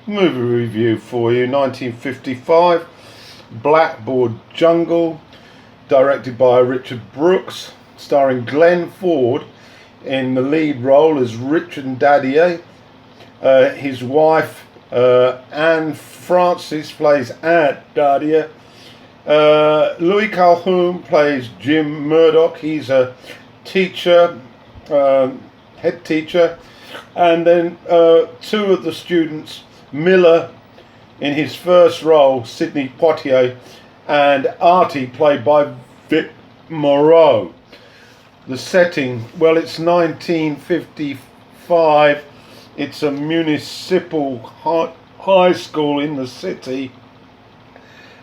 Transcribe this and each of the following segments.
movie review for you. 1955, Blackboard Jungle, directed by Richard Brooks, starring Glenn Ford in the lead role as Richard Dadier. His wife Anne Francis plays Aunt Dadier. Louis Calhoun plays Jim Murdoch. He's a teacher, head teacher. And then two of the students, Miller in his first role, Sidney Poitier, and Artie, played by Vic Morrow. The setting, well, it's 1955. It's a municipal high school in the city,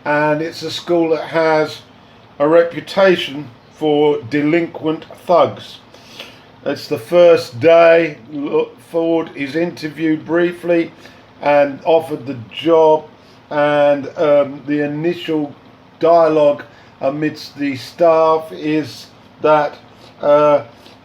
and it's a school that has a reputation for delinquent thugs. It's the first day. Ford is interviewed briefly and offered the job, and the initial dialogue amidst the staff is that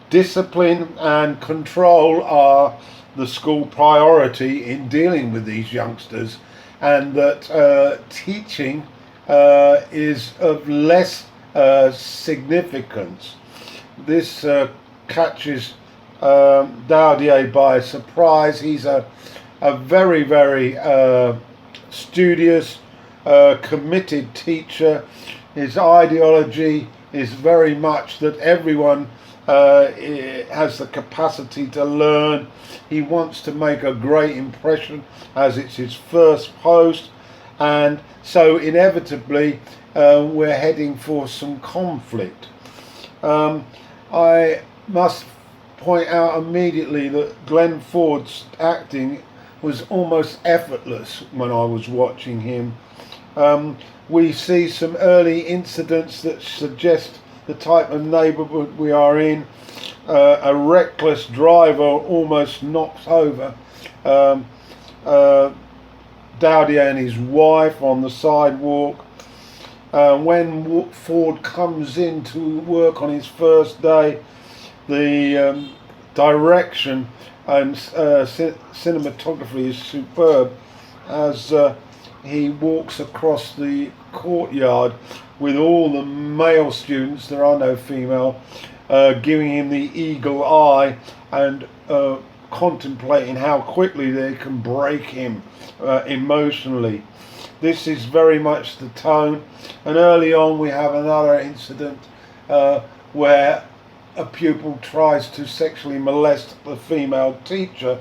discipline and control are the school priority in dealing with these youngsters, and that teaching is of less significance. This catches Dadier by surprise. He's a very, very studious, committed teacher. His ideology is very much that everyone has the capacity to learn. He wants to make a great impression as it's his first post, and so inevitably we're heading for some conflict. I must point out immediately that Glenn Ford's acting was almost effortless when I was watching him. We see some early incidents that suggest the type of neighbourhood we are in. A reckless driver almost knocks over Dadier and his wife on the sidewalk. When Ford comes in to work on his first day, the direction and cinematography is superb as he walks across the courtyard with all the male students, there are no female, giving him the eagle eye and contemplating how quickly they can break him emotionally. This is very much the tone, and early on we have another incident where a pupil tries to sexually molest the female teacher,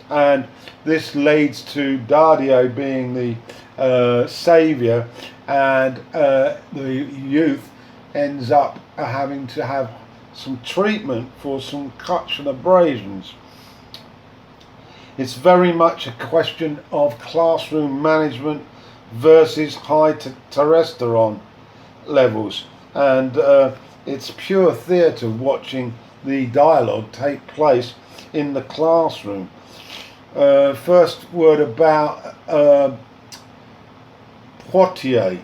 and this leads to Dadier being the saviour, and the youth ends up having to have some treatment for some cuts and abrasions. It's very much a question of classroom management versus high testosterone levels, and it's pure theatre watching the dialogue take place in the classroom. First word about Poitier.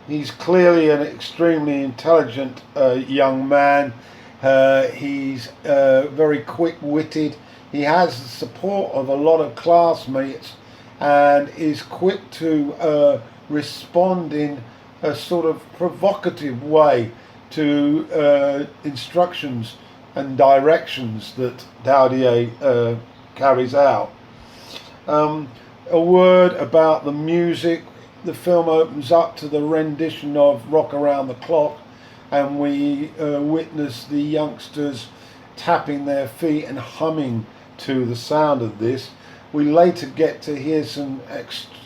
He's clearly an extremely intelligent young man. He's very quick-witted. He has the support of a lot of classmates and is quick to respond in a sort of provocative way to instructions and directions that Dadier carries out. A word about the music. The film opens up to the rendition of Rock Around the Clock, and we witness the youngsters tapping their feet and humming to the sound of this. We later get to hear some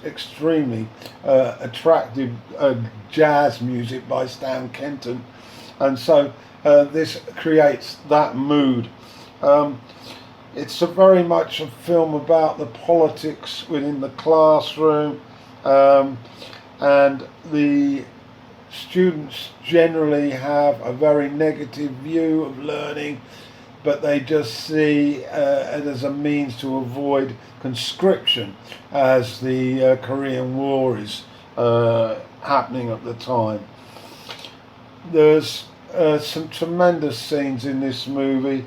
extremely attractive jazz music by Stan Kenton, and so this creates that mood. It's very much a film about the politics within the classroom, and the students generally have a very negative view of learning, but they just see it as a means to avoid conscription, as the Korean War is happening at the time. There's some tremendous scenes in this movie.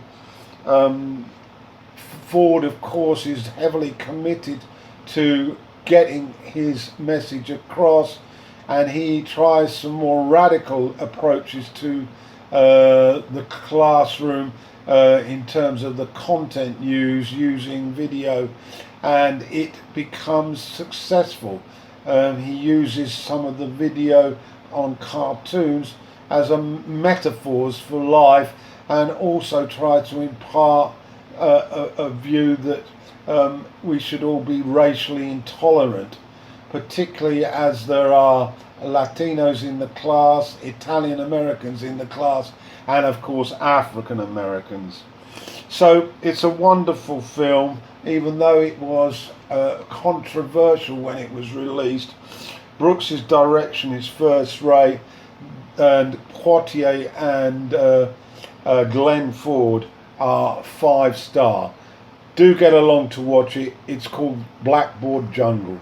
Ford, of course, is heavily committed to getting his message across, and he tries some more radical approaches to the classroom in terms of the content used using video, and it becomes successful. He uses some of the video on cartoons as metaphors for life, and also try to impart a view that we should all be racially intolerant, particularly as there are Latinos in the class, Italian Americans in the class, and of course African Americans. So it's a wonderful film, even though it was controversial when it was released. Brooks's direction is first rate, and Poitier and Glenn Ford are 5-star. Do get along to watch it. It's called Blackboard Jungle.